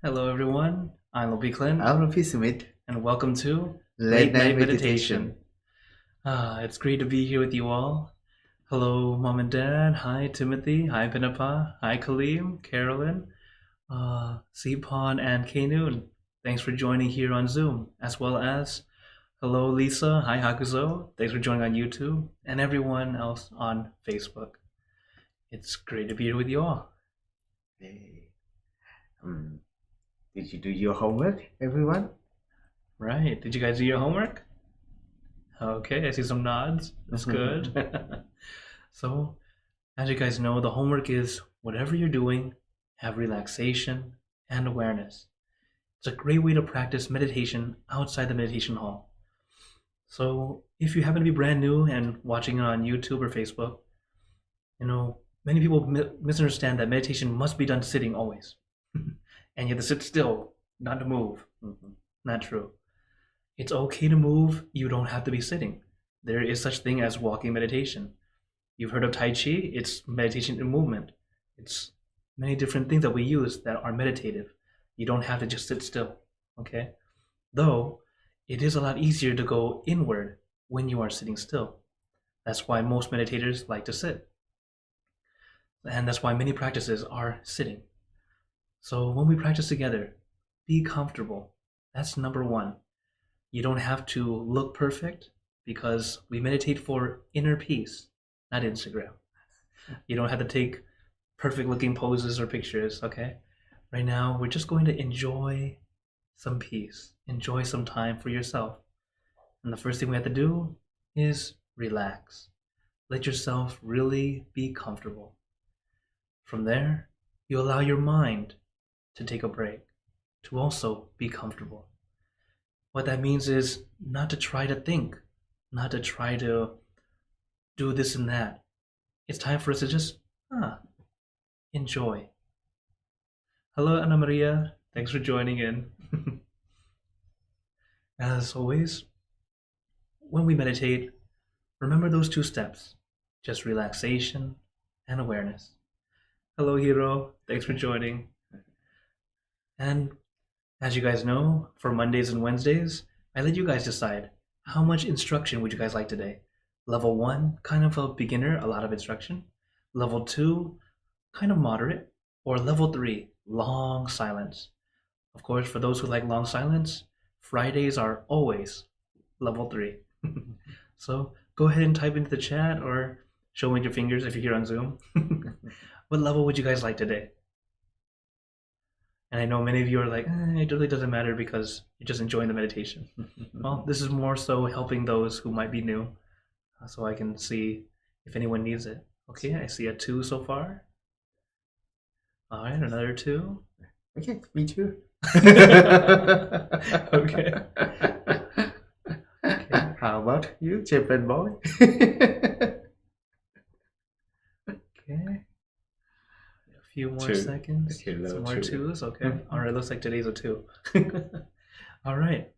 Hello, everyone. I'm Lobby Clint, I'm Rafi Smith. and welcome to Late night meditation. It's great to be here with you all. Hello, Mom and Dad. Hi, Timothy. Hi, Pinapa. Hi, Kaleem, Carolyn, Sipon, and K Noon. Thanks for joining here on Zoom, as well as hello, Lisa. Hi, Hakuzo. Thanks for joining on YouTube, and everyone else on Facebook. It's great to be here with you all. Hey. Did you do your homework, everyone? Right. Did you guys do your homework? Okay, I see some nods. That's good. So, as you guys know, the homework is whatever you're doing, have relaxation and awareness. It's a great way to practice meditation outside the meditation hall. So, if you happen to be brand new and watching it on YouTube or Facebook, many people misunderstand that meditation must be done sitting always. And you have to sit still, not to move. Not true. It's okay to move, you don't have to be sitting. There is such thing as walking meditation. You've heard of Tai Chi, it's meditation in movement. It's many different things that we use that are meditative. You don't have to just sit still, okay? Though, it is a lot easier to go inward when you are sitting still. That's why most meditators like to sit. And that's why many practices are sitting. So when we practice together, be comfortable. That's number one. You don't have to look perfect because we meditate for inner peace, not Instagram. You don't have to take perfect looking poses or pictures, okay? Right now, we're just going to enjoy some peace, enjoy some time for yourself. And the first thing we have to do is relax. Let yourself really be comfortable. From there, you allow your mind to take a break, to also be comfortable. What that means is not to try to think, not to try to do this and that. It's time for us to just enjoy. Hello, Ana Maria. Thanks for joining in. As always, when we meditate, remember those two steps, just relaxation and awareness. Hello, Hiro. Thanks for joining. And as you guys know, for Mondays and Wednesdays, I let you guys decide how much instruction would you guys like today. Level 1, kind of a beginner, a lot of instruction. Level 2, kind of moderate. Or level 3, long silence. Of course, for those who like long silence, Fridays are always level 3. So go ahead and type into the chat or show me with your fingers if you're here on Zoom. What level would you guys like today? And I know many of you are like, it really doesn't matter because you're just enjoying the meditation. Well, this is more so helping those who might be new so I can see if anyone needs it. Okay, I see a 2 so far. All right, another 2. Okay, me too. Okay. How about you, Japan boy? Okay. A few more 2. seconds. Okay, Some level more 2. 2s. Okay. All right, looks like today's a 2. All right.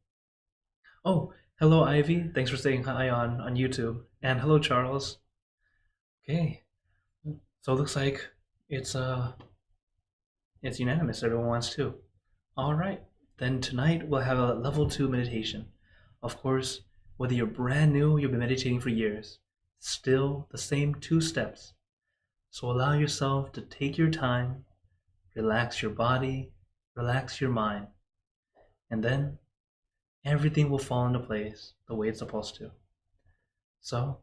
Oh, hello, Ivy. Thanks for saying hi on YouTube. And hello, Charles. Okay. So it looks like it's it's unanimous. Everyone wants to. All right. Then tonight we'll have a level 2 meditation. Of course, whether you're brand new, you've been meditating for years, still the same 2 steps. So allow yourself to take your time, relax your body, relax your mind, and then everything will fall into place the way it's supposed to. So,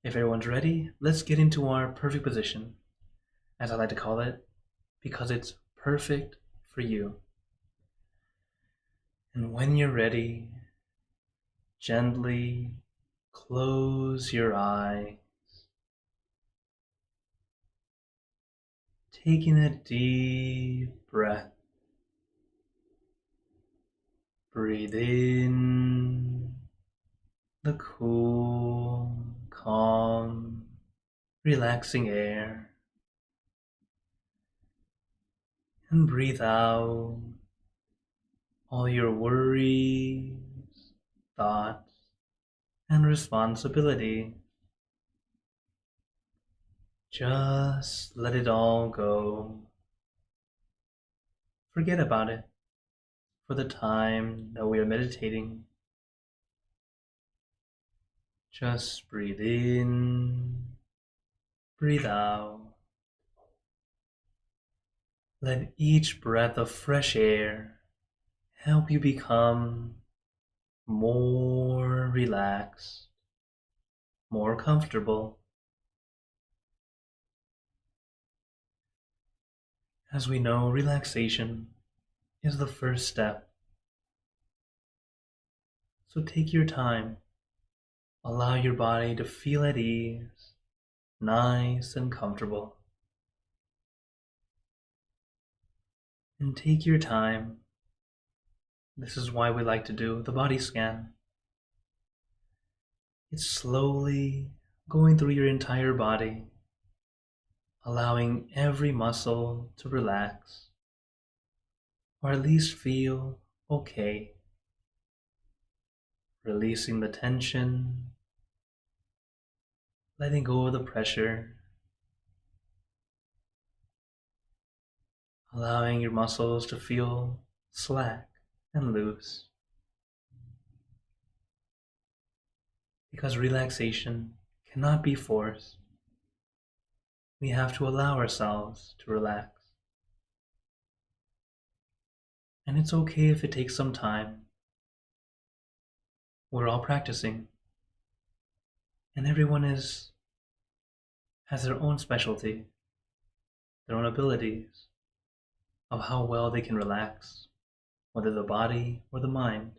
if everyone's ready, let's get into our perfect position, as I like to call it, because it's perfect for you. And when you're ready, gently close your eyes, taking a deep breath. Breathe in the cool, calm, relaxing air. And breathe out all your worries, thoughts, and responsibility. Just let it all go forget about it for the time that we are meditating. Just breathe in, breathe out. Let each breath of fresh air help you become more relaxed, more comfortable. As we know, relaxation is the first step. So take your time. Allow your body to feel at ease, nice and comfortable. And take your time. This is why we like to do the body scan. It's slowly going through your entire body, allowing every muscle to relax, or at least feel okay. Releasing the tension, letting go of the pressure, allowing your muscles to feel slack and loose. Because relaxation cannot be forced, we have to allow ourselves to relax. And it's okay if it takes some time. We're all practicing, and everyone has their own specialty, their own abilities of how well they can relax, whether the body or the mind.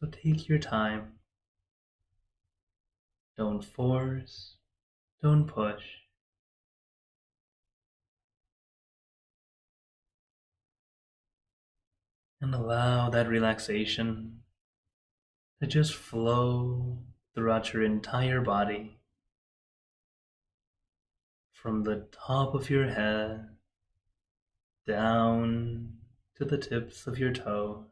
So take your time. Don't force, don't push. And allow that relaxation to just flow throughout your entire body, from the top of your head down to the tips of your toes.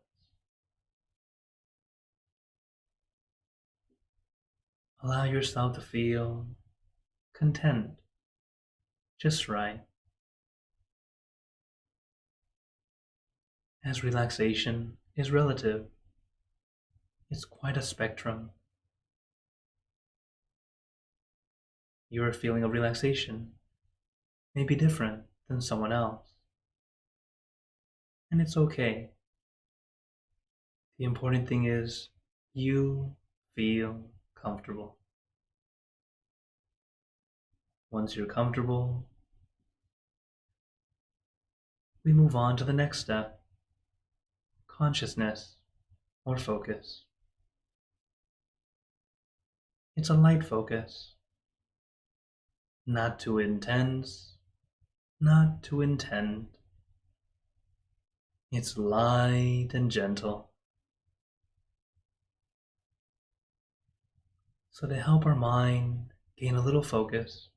Allow yourself to feel content, just right. As relaxation is relative, it's quite a spectrum. Your feeling of relaxation may be different than someone else. And it's okay. The important thing is you feel comfortable. Once you're comfortable, we move on to the next step, consciousness or focus. It's a light focus, not too intense, not too intent. It's light and gentle. So to help our mind gain a little focus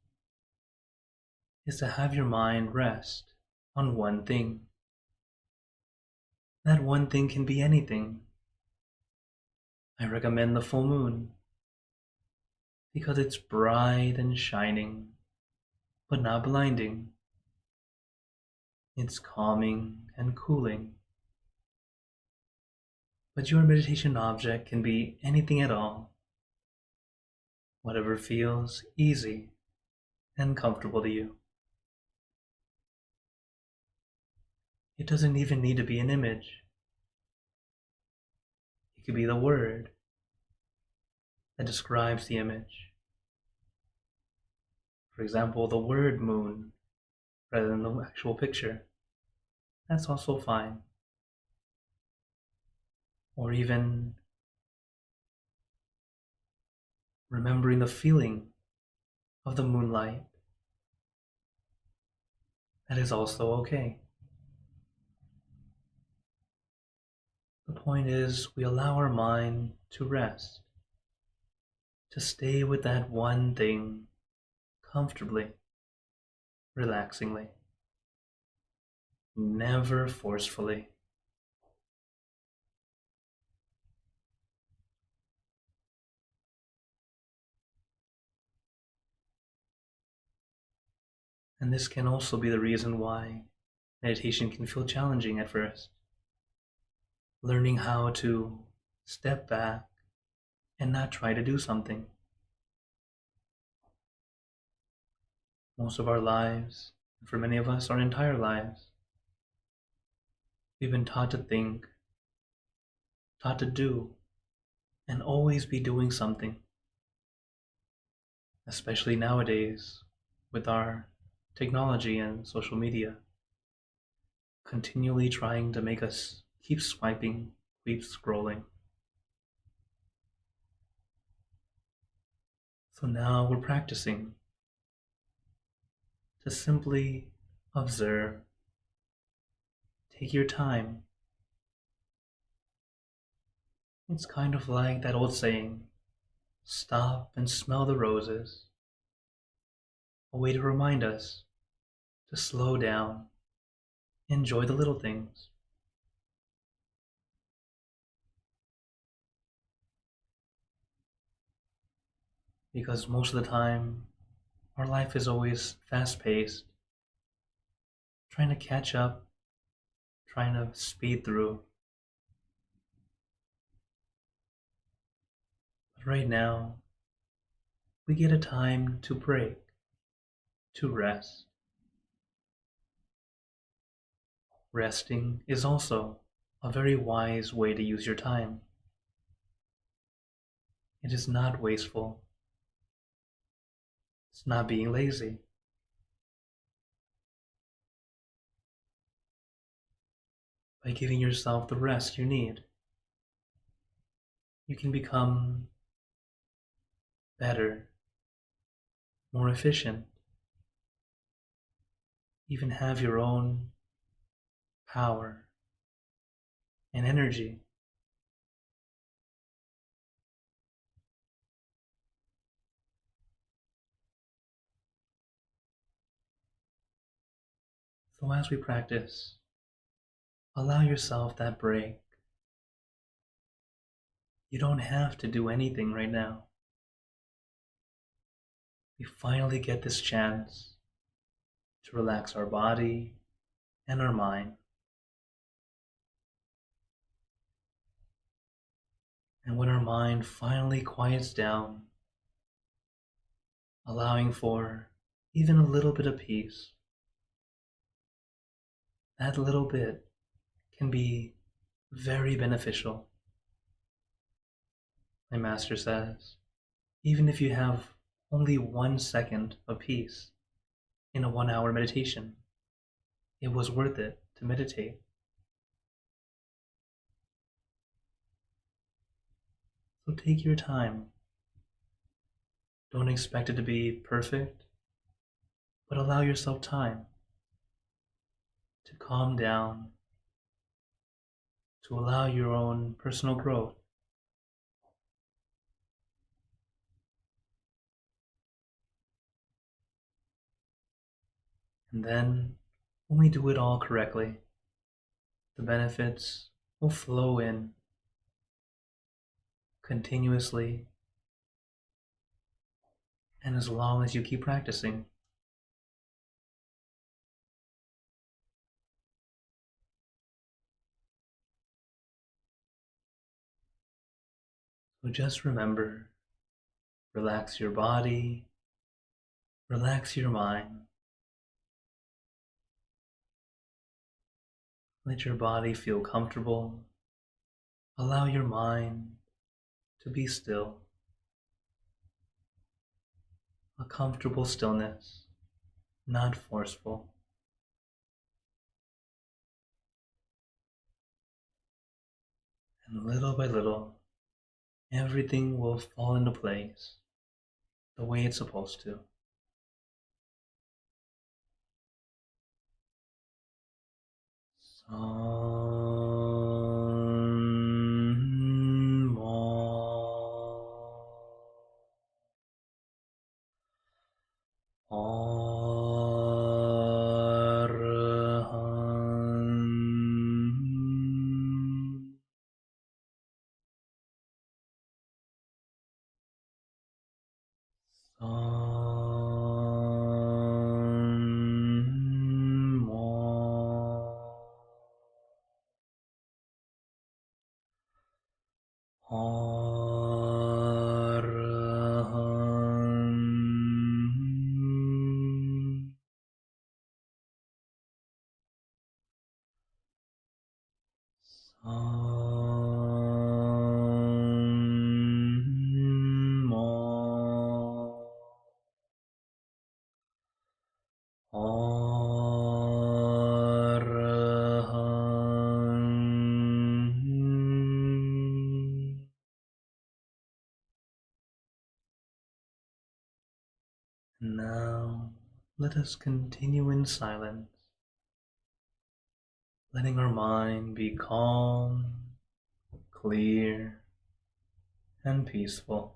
is to have your mind rest on one thing. That one thing can be anything. I recommend the full moon because it's bright and shining, but not blinding. It's calming and cooling. But your meditation object can be anything at all, whatever feels easy and comfortable to you. It doesn't even need to be an image. It could be the word that describes the image. For example, the word moon rather than the actual picture. That's also fine. Or even remembering the feeling of the moonlight. That is also okay. The point is, we allow our mind to rest, to stay with that one thing comfortably, relaxingly, never forcefully. And this can also be the reason why meditation can feel challenging at first. Learning how to step back and not try to do something. Most of our lives, and for many of us, our entire lives, we've been taught to think, taught to do, and always be doing something. Especially nowadays with our technology and social media, continually trying to make us keep swiping, keep scrolling. So now we're practicing to simply observe. Take your time. It's kind of like that old saying, stop and smell the roses. A way to remind us to slow down, enjoy the little things. Because most of the time, our life is always fast-paced, trying to catch up, trying to speed through. But right now, we get a time to break, to rest. Resting is also a very wise way to use your time. It is not wasteful. It's not being lazy. By giving yourself the rest you need, you can become better, more efficient, even have your own power and energy. So as we practice, allow yourself that break. You don't have to do anything right now. We finally get this chance to relax our body and our mind. And when our mind finally quiets down, allowing for even a little bit of peace, that little bit can be very beneficial. My master says, even if you have only 1 second of peace in a 1-hour meditation, it was worth it to meditate. So take your time. Don't expect it to be perfect, but allow yourself time to calm down, to allow your own personal growth. And then, when we do it all correctly, the benefits will flow in continuously, and as long as you keep practicing. So just remember, relax your body, relax your mind. Let your body feel comfortable. Allow your mind to be still. A comfortable stillness, not forceful. And little by little, everything will fall into place the way it's supposed to. And now, let us continue in silence, letting our mind be calm, clear, and peaceful.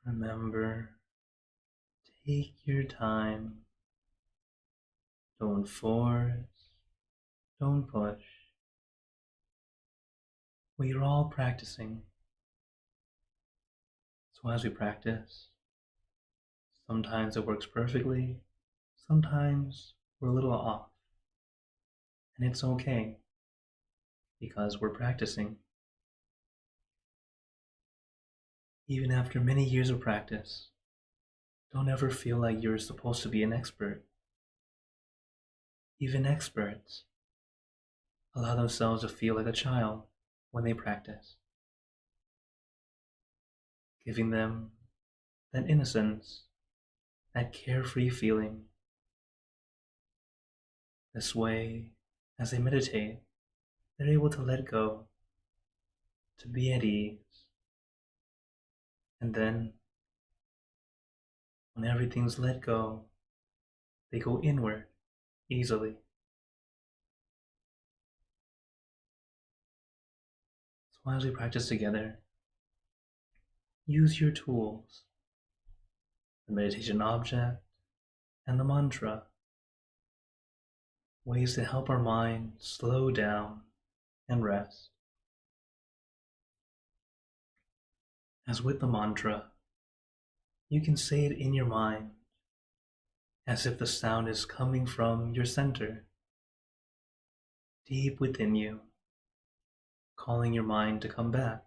Remember, take your time. Don't force, don't push. We are all practicing. So as we practice, sometimes it works perfectly, sometimes we're a little off. And it's okay, because we're practicing. Even after many years of practice, don't ever feel like you're supposed to be an expert. Even experts allow themselves to feel like a child when they practice, giving them that innocence, that carefree feeling. This way, as they meditate, they're able to let go, to be at ease. And then, when everything's let go, they go inward easily. So as we practice together, use your tools, the meditation object and the mantra, ways to help our mind slow down and rest. As with the mantra, you can say it in your mind as if the sound is coming from your center, deep within you, calling your mind to come back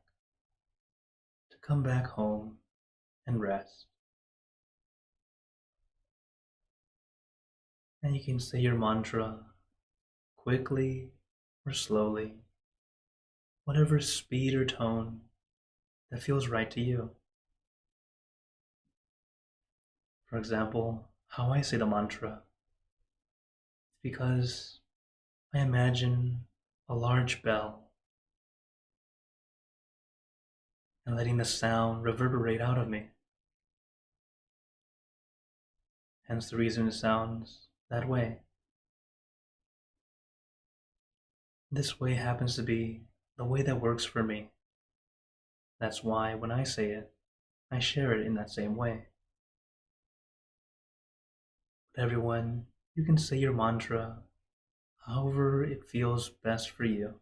home and rest. And you can say your mantra quickly or slowly, whatever speed or tone that feels right to you. For example, how I say the mantra, it's because I imagine a large bell and letting the sound reverberate out of me. Hence the reason it sounds that way. This way happens to be the way that works for me. That's why when I say it, I share it in that same way. But everyone, you can say your mantra however it feels best for you,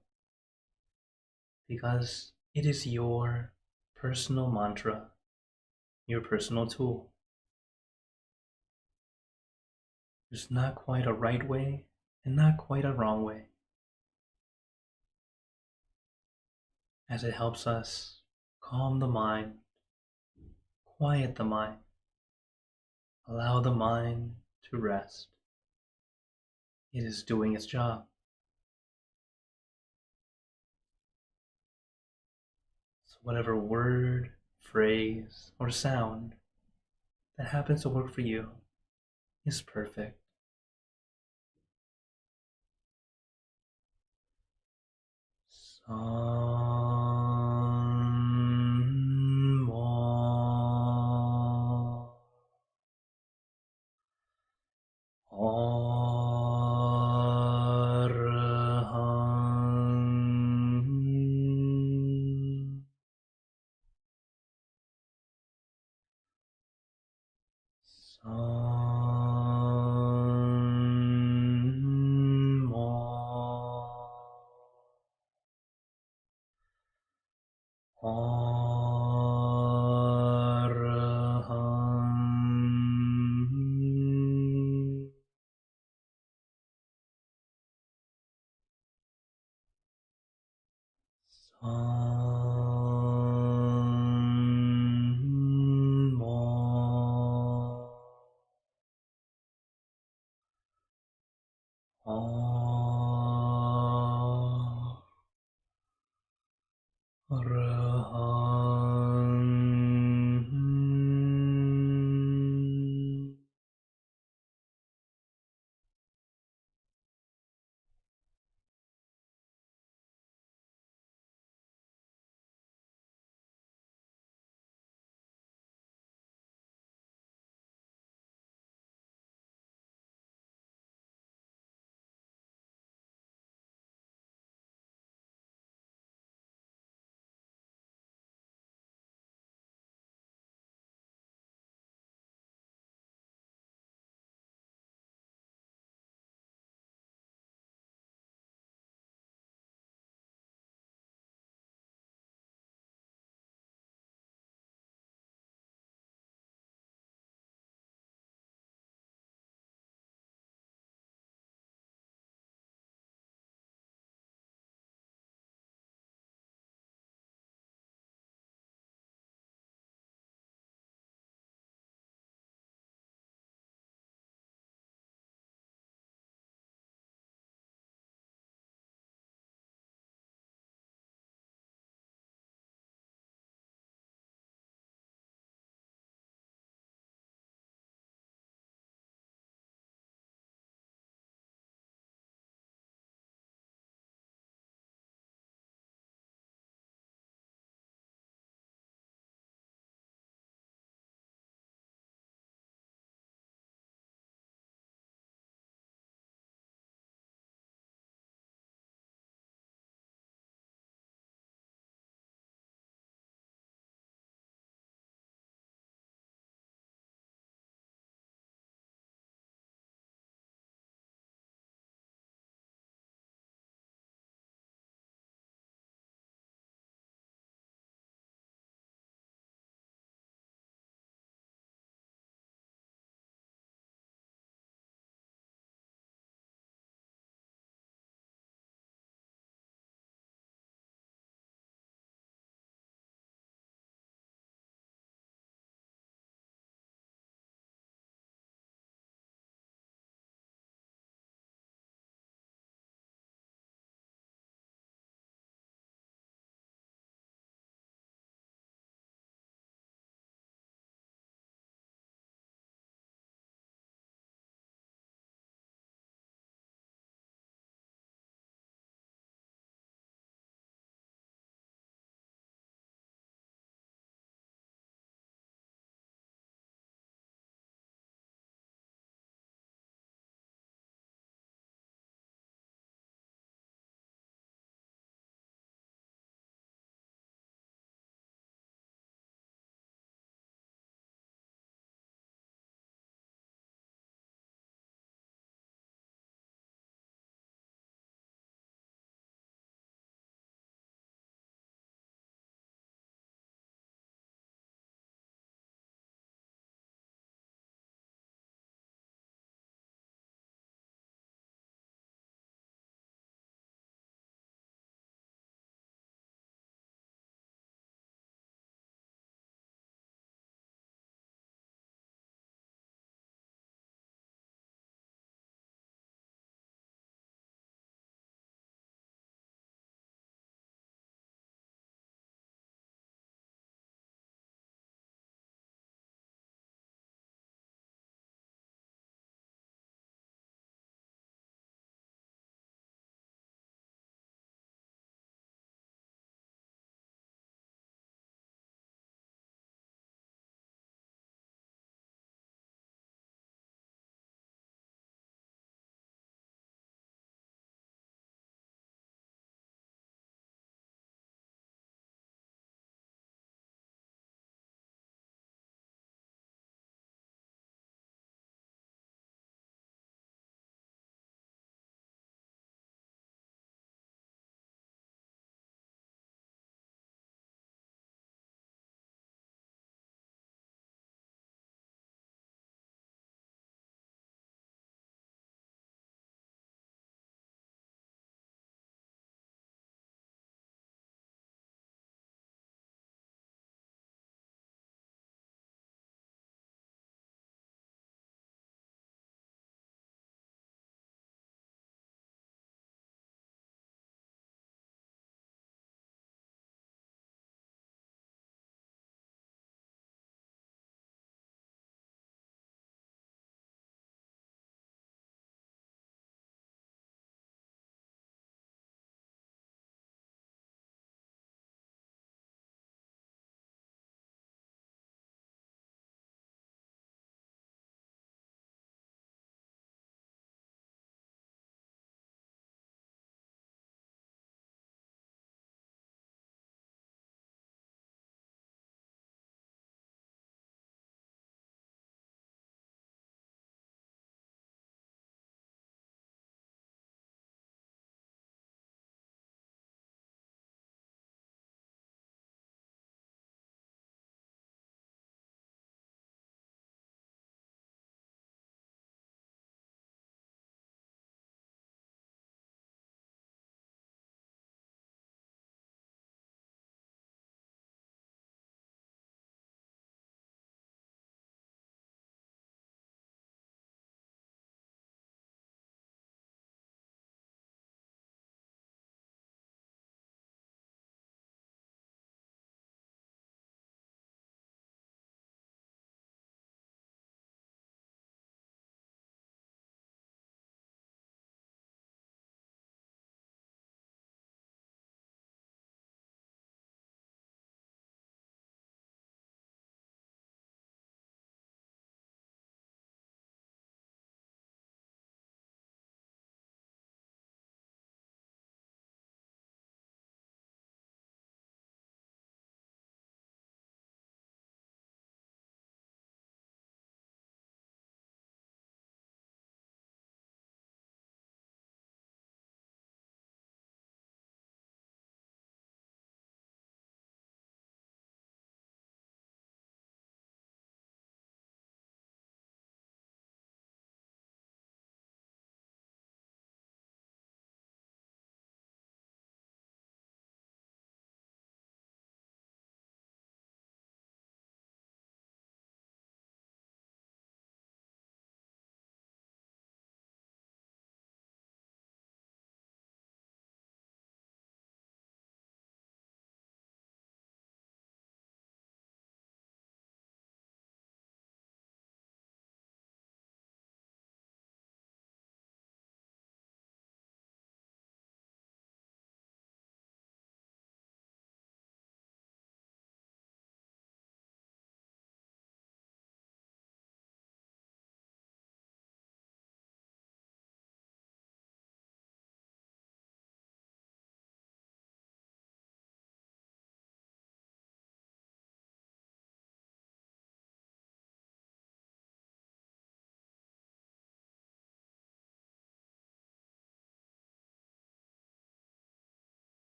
because it is your personal mantra, your personal tool. There's not quite a right way and not quite a wrong way, as it helps us calm the mind, quiet the mind, allow the mind to rest. It is doing its job. So whatever word, phrase, or sound that happens to work for you is perfect.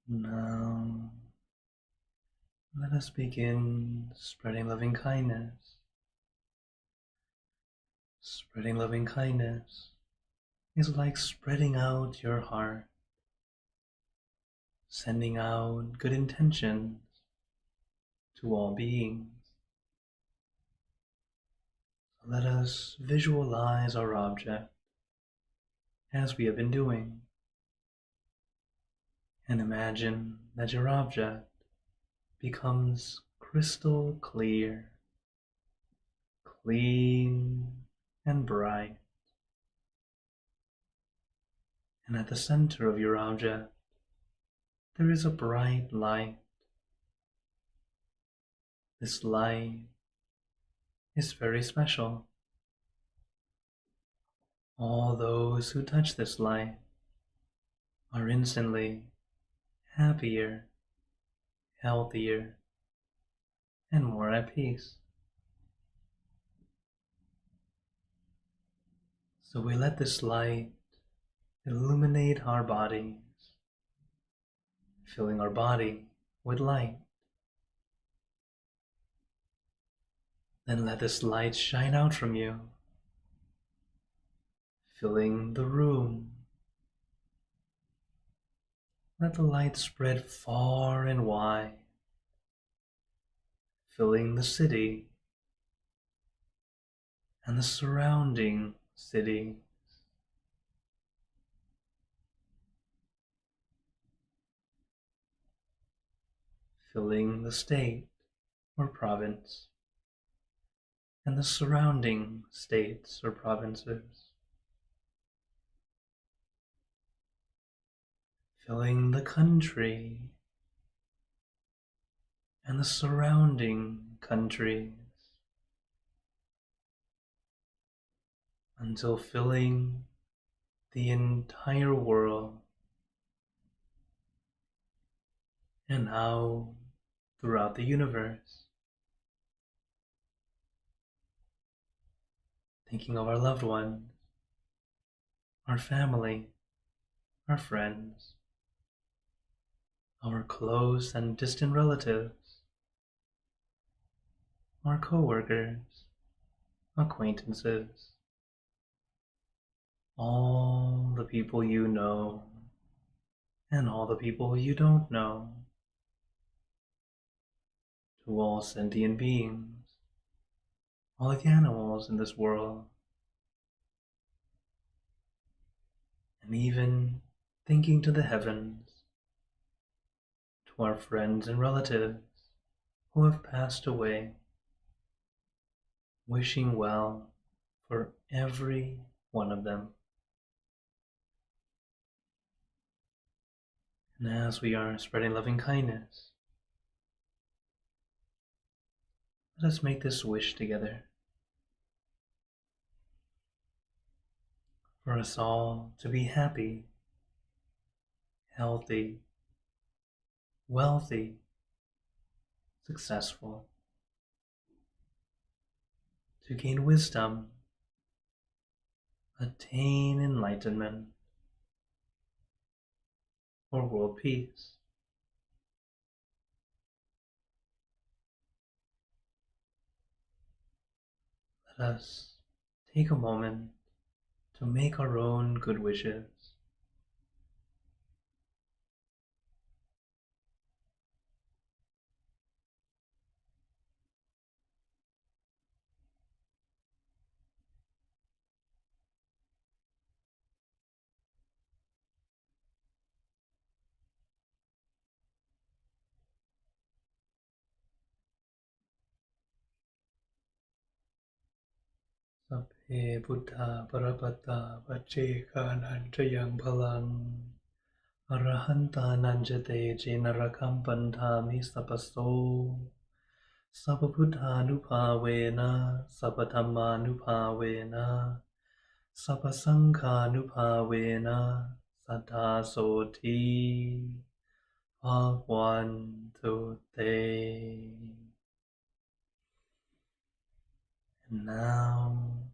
Now, let us begin spreading loving kindness. Spreading loving kindness is like spreading out your heart, sending out good intentions to all beings. Let us visualize our object as we have been doing, and imagine that your object becomes crystal clear, clean and bright. And at the center of your object, there is a bright light. This light is very special. All those who touch this light are instantly happier, healthier, and more at peace. So we let this light illuminate our bodies, filling our body with light. Then let this light shine out from you, filling the room. Let the light spread far and wide, filling the city and the surrounding cities. Filling the state or province and the surrounding states or provinces. Filling the country and the surrounding countries, until filling the entire world, and now throughout the universe. Thinking of our loved ones, our family, our friends, our close and distant relatives, our co-workers, acquaintances, all the people you know and all the people you don't know, to all sentient beings, all the animals in this world, and even thinking to the heavens, to our friends and relatives who have passed away, wishing well for every one of them. And as we are spreading loving kindness, let us make this wish together. For us all to be happy, healthy, wealthy, successful, to gain wisdom, attain enlightenment, or world peace. Let us take a moment to make our own good wishes. Sapphe Buddha Parapata Paccekanan Palang Arahanta Nanjate Jenarakam Pantami Sapaso Sapabuddhanupavena Sapatammanupavena Sapasankhanupavena Saddhasoti Bhagwantu Te. And now,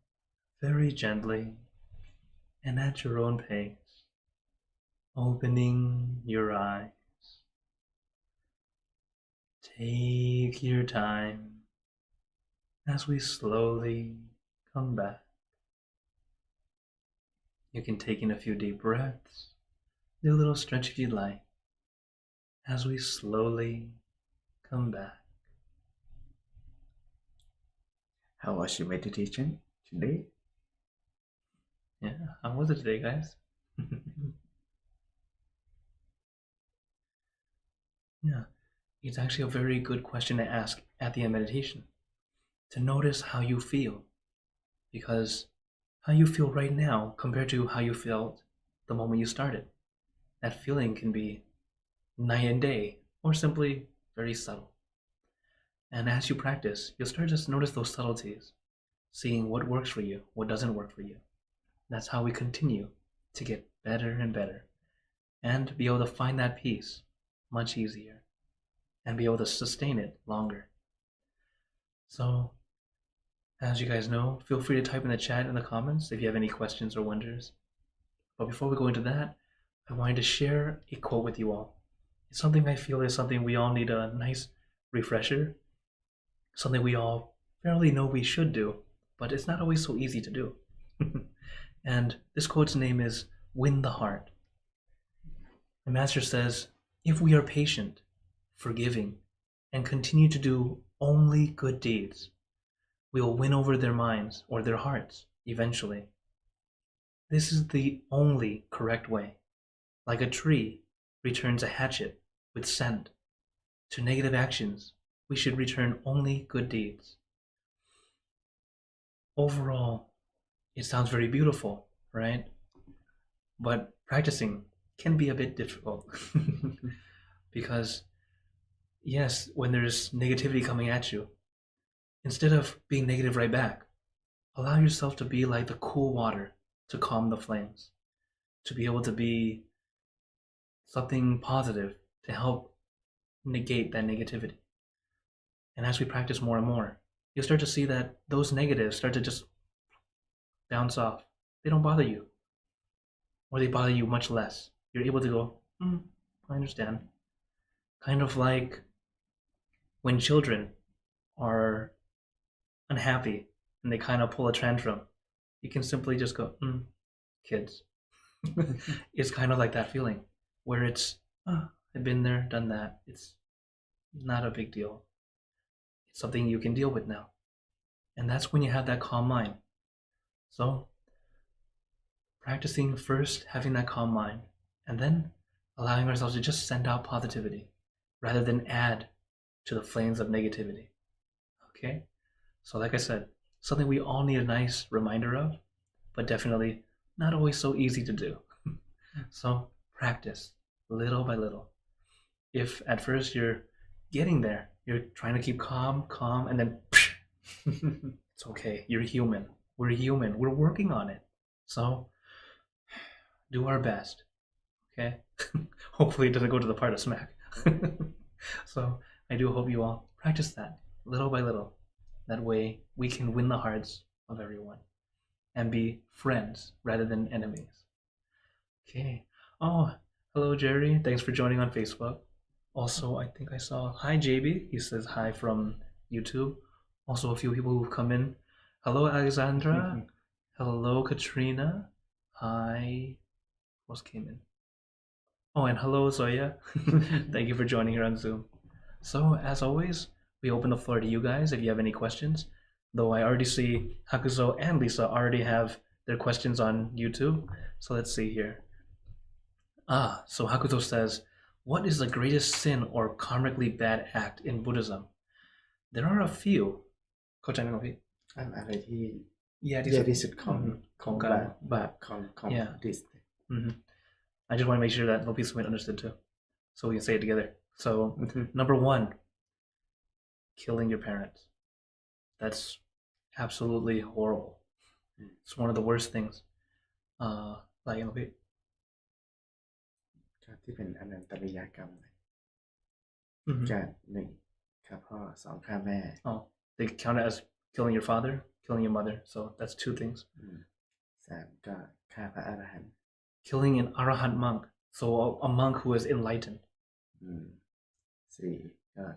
very gently and at your own pace, opening your eyes, take your time as we slowly come back. You can take in a few deep breaths, do a little stretch if you'd like, as we slowly come back. How was your meditation today? Yeah, how was it today, guys? Yeah, it's actually a very good question to ask at the end of meditation. To notice how you feel. Because how you feel right now compared to how you felt the moment you started. That feeling can be night and day, or simply very subtle. And as you practice, you'll start to notice those subtleties, seeing what works for you, what doesn't work for you. That's how we continue to get better and better, and be able to find that peace much easier, and be able to sustain it longer. So, as you guys know, feel free to type in the chat in the comments if you have any questions or wonders. But before we go into that, I wanted to share a quote with you all. It's something I feel is something we all need a nice refresher, something we all fairly know we should do, but it's not always so easy to do. And this quote's name is Win the Heart. The master says, if we are patient, forgiving, and continue to do only good deeds, we will win over their minds or their hearts eventually. This is the only correct way. Like a tree returns a hatchet with scent. To negative actions, we should return only good deeds. Overall, it sounds very beautiful, right? But practicing can be a bit difficult. Because, yes, when there's negativity coming at you, instead of being negative right back, allow yourself to be like the cool water to calm the flames, to be able to be something positive to help negate that negativity. And as we practice more and more, you'll start to see that those negatives start to just bounce off. They don't bother you, or they bother you much less. You're able to go, I understand. Kind of like when children are unhappy and they kind of pull a tantrum, you can simply just go, kids. It's kind of like that feeling where it's, I've been there, done that. It's not a big deal. It's something you can deal with now. And that's when you have that calm mind. So, practicing first, having that calm mind, and then allowing ourselves to just send out positivity rather than add to the flames of negativity. Okay? So, like I said, something we all need a nice reminder of, but definitely not always so easy to do. So, practice little by little. If at first you're getting there, you're trying to keep calm, and then it's okay. You're human. We're human. We're working on it. So do our best. Okay? Hopefully it doesn't go to the part of smack. So I do hope you all practice that little by little. That way we can win the hearts of everyone and be friends rather than enemies. Okay. Oh, hello, Jerry. Thanks for joining on Facebook. Also, I think I saw, hi, JB. He says hi from YouTube. Also, a few people who've come in. Hello, Alexandra. Hello, Katrina. Hi. Who else came in? Oh, and hello, Zoya. Thank you for joining here on Zoom. So, as always, we open the floor to you guys if you have any questions. Though I already see Hakuzo and Lisa already have their questions on YouTube. So let's see here. So Hakuzo says, what is the greatest sin or karmically bad act in Buddhism? There are a few. เข้าใจไหมครับพี่ อะไรที่ แย่ แย่ที่สุดของ ของ บา การ ปบาปของ Yeah. Buddhist I just want to make sure that Lopi Sumit understood too, so we can say it together. So number one, killing your parents. That's absolutely horrible. It's one of the worst things. Like Lopi. ที่เป็นอนันตริยกรรมการหนึ่งฆ่าพ่อสองฆ่าแม่ Oh, they count it as killing your father, killing your mother. So that's two things. สามก็ฆ่าพระอรหันต์ Killing an arahant monk, so a monk who is enlightened. สี่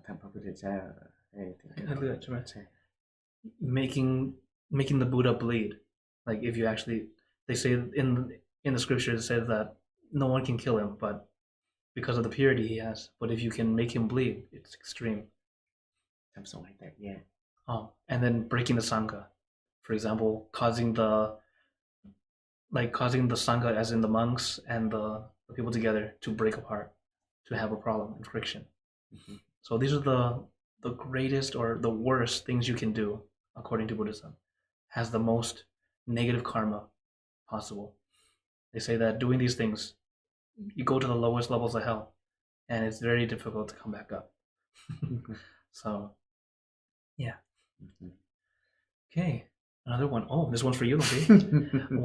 ทำพระพุทธเจ้าให้ถึงแก่ เลือดใช่ไหม ใช่ making the Buddha bleed. Like if you actually, they say in the scriptures it says that no one can kill him, but because of the purity he has. But if you can make him bleed, it's extreme. ทำทรงให้แตกแยก Oh, and then breaking the sangha, for example, causing the sangha, as in the monks and the people together, to break apart, to have a problem and friction. So these are the greatest or the worst things you can do according to Buddhism. Has the most negative karma possible. They say that doing these things, you go to the lowest levels of hell, and it's very difficult to come back up. So, yeah. Okay, another one. Oh, this one's for you, okay?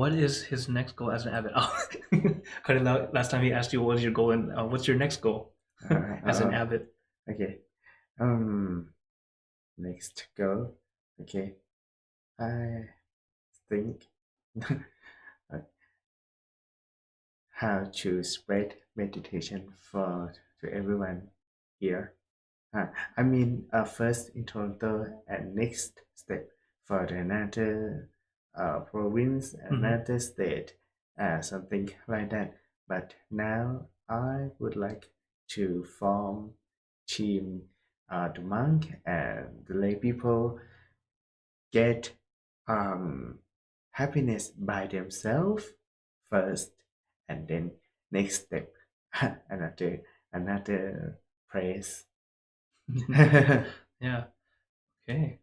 What is his next goal as an abbot? Oh, last time he asked you what is your goal and what's your next goal as an abbot? Okay. Next goal. Okay. I think how to spread meditation to everyone here. I mean, first in Toronto and next step for another province, another state, something like that. But now I would like to form team, the monk and the lay people get happiness by themselves first, and then next step another place. Yeah. Okay.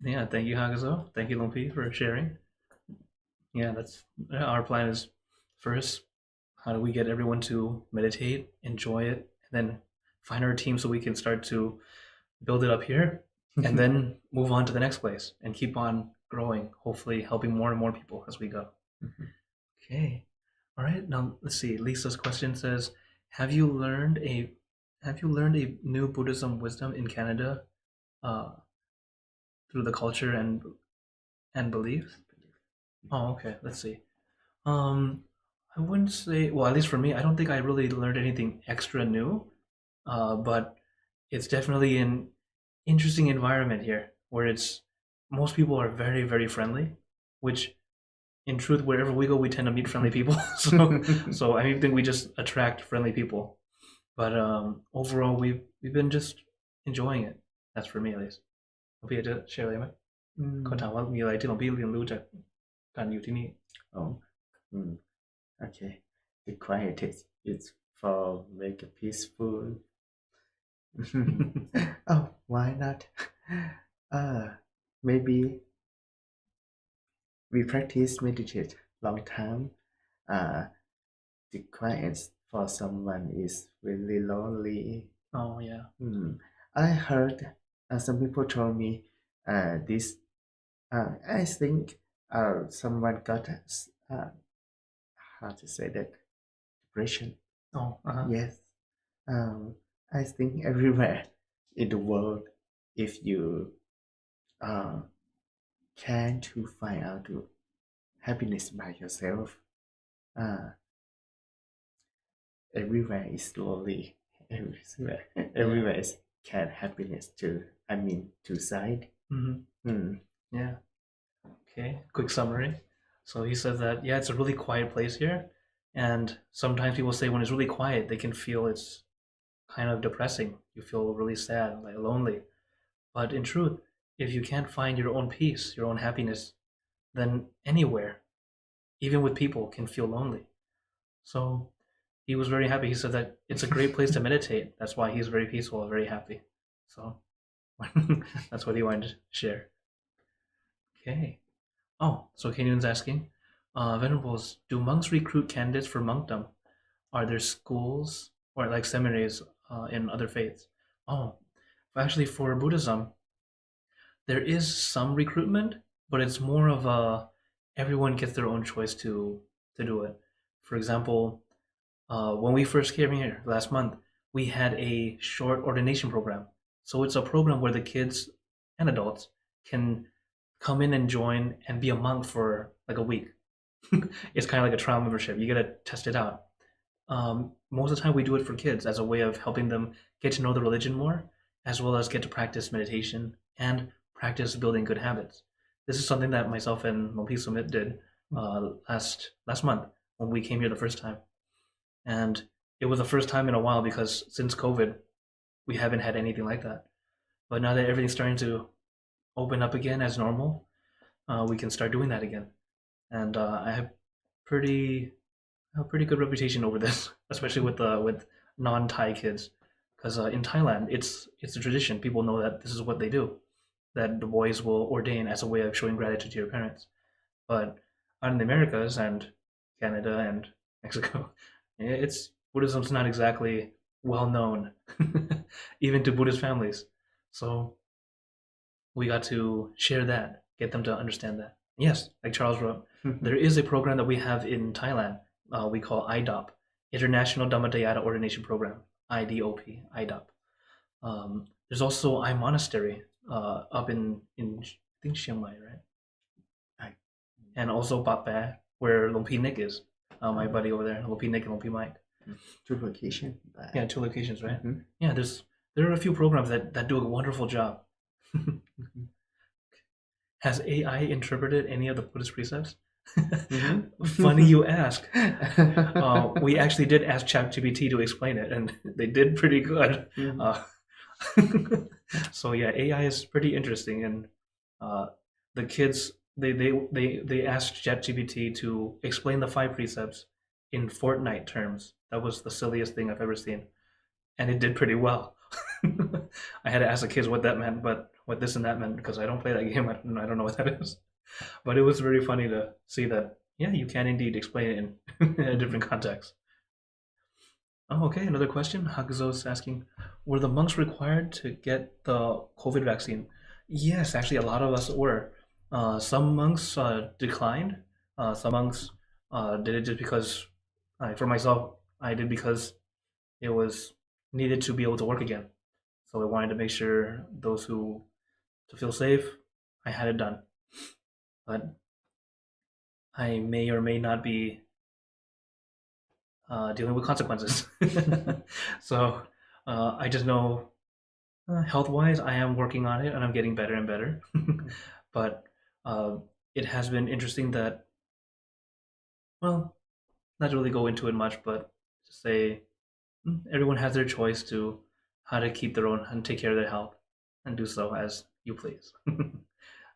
Yeah. Thank you, Hagazo. Thank you, Lumpi, for sharing. Yeah, that's our plan. Is first, how do we get everyone to meditate, enjoy it, and then find our team so we can start to build it up here, and then move on to the next place and keep on growing. Hopefully, helping more and more people as we go. Okay. All right. Now let's see. Lisa's question says, "Have you learned a new Buddhism wisdom in Canada through the culture and beliefs?" Oh, okay. Let's see. I wouldn't say. Well, at least for me, I don't think I really learned anything extra new. But it's definitely an interesting environment here, where most people are very, very friendly. Which, in truth, wherever we go, we tend to meet friendly people. So I think we just attract friendly people. But overall, we've been just enjoying it. That's for me at least. หลวงพี่จะแชร์อะไรไหมเขาถามว่ามีอะไรที่หลวงพี่เรียนรู้จากการอยู่ที่นี่ Okay. The quiet is for make a peaceful. Oh, why not? Maybe we practice meditate long time. The quiet for someone is really lonely. Oh yeah. I heard some people told me this. I think someone got how to say that, depression. Oh. Yes. I think everywhere in the world, if you can to find out happiness by yourself, everywhere is lonely. Everywhere is can happiness too. I mean, two side. Yeah. Okay. Quick summary. So he says that it's a really quiet place here, and sometimes people say when it's really quiet, they can feel it's kind of depressing. You feel really sad, like lonely. But in truth, if you can't find your own peace, your own happiness, then anywhere, even with people, can feel lonely. So he was very happy. He said that it's a great place to meditate. That's why he's very peaceful and very happy. So that's what he wanted to share. Okay. Oh, so Kenyon's asking, Venerables, do monks recruit candidates for monkdom? Are there schools or like seminaries in other faiths? Oh, actually, for Buddhism, there is some recruitment, but it's more of everyone gets their own choice to do it. For example, when we first came here last month, we had a short ordination program. So it's a program where the kids and adults can come in and join and be a monk for like a week. It's kind of like a trial membership. You get to test it out. most of the time we do it for kids as a way of helping them get to know the religion more, as well as get to practice meditation and practice building good habits. This is something that myself and Mopi Sumit did last month when we came here the first time. And it was the first time in a while because since COVID, we haven't had anything like that. But now that everything's starting to open up again as normal, we can start doing that again. And I have a pretty good reputation over this, especially with non-Thai kids, because in Thailand it's a tradition. People know that this is what they do, that the boys will ordain as a way of showing gratitude to your parents. But out in the Americas and Canada and Mexico, it's Buddhism's not exactly well known, even to Buddhist families. So we got to share that, get them to understand that. Yes, like Charles wrote, there is a program that we have in Thailand. We call IDOP, International Dhammadayata Ordination Program, IDOP, IDOP. There's also I Monastery up in I think Chiang Mai, right? And also Pat Phe, where Lumpy Nick is, my buddy over there, Lumpy Nick and Lumpy Mike. 2 locations. Yeah, 2 locations, right? Yeah, there are a few programs that do a wonderful job. Has AI interpreted any of the Buddhist precepts? Funny you ask. We actually did ask ChatGPT to explain it, and they did pretty good. So yeah, AI is pretty interesting, and the kids they asked ChatGPT to explain the 5 precepts in Fortnite terms. That was the silliest thing I've ever seen, and it did pretty well. I had to ask the kids what that meant, but what this and that meant, because I don't play that game. I don't know what that is. But it was very funny to see that, yeah, you can indeed explain it in a different context. Oh, okay, another question. Hakuzo's asking, were the monks required to get the COVID vaccine? Yes, actually, a lot of us were. Some monks declined. Some monks did it just because, for myself, I did because it was needed to be able to work again. So I wanted to make sure those who to feel safe, I had it done. But I may or may not be dealing with consequences. So I just know health-wise, I am working on it and I'm getting better and better. But it has been interesting that, well, not really go into it much, but to say everyone has their choice to how to keep their own and take care of their health and do so as you please.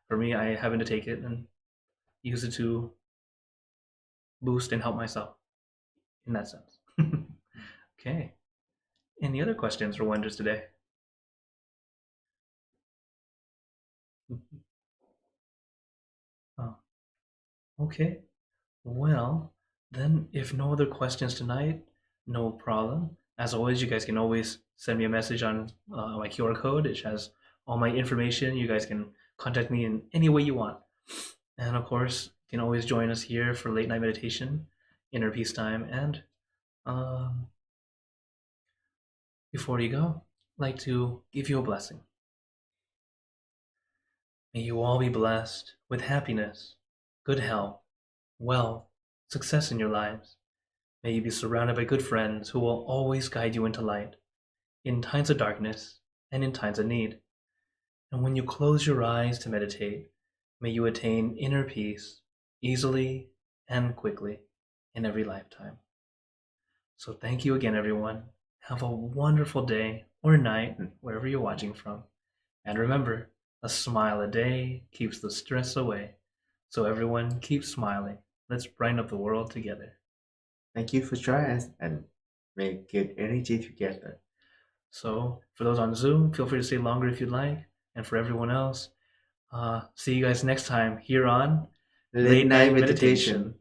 For me, I happen to take it and use it to boost and help myself in that sense. Okay. Any other questions or wonders today? Oh, okay. Well, then if no other questions tonight, no problem. As always, you guys can always send me a message on my QR code. It has all my information. You guys can contact me in any way you want. And of course, you can always join us here for late night meditation, inner peace time, and before you go, I'd like to give you a blessing. May you all be blessed with happiness, good health, wealth, success in your lives. May you be surrounded by good friends who will always guide you into light, in times of darkness and in times of need. And when you close your eyes to meditate, may you attain inner peace easily and quickly in every lifetime. So thank you again, everyone. Have a wonderful day or night, wherever you're watching from. And remember, a smile a day keeps the stress away. So everyone, keep smiling. Let's brighten up the world together. Thank you for joining us and make good energy together. So for those on Zoom, feel free to stay longer if you'd like. And for everyone else, see you guys next time here on Late Night Meditation.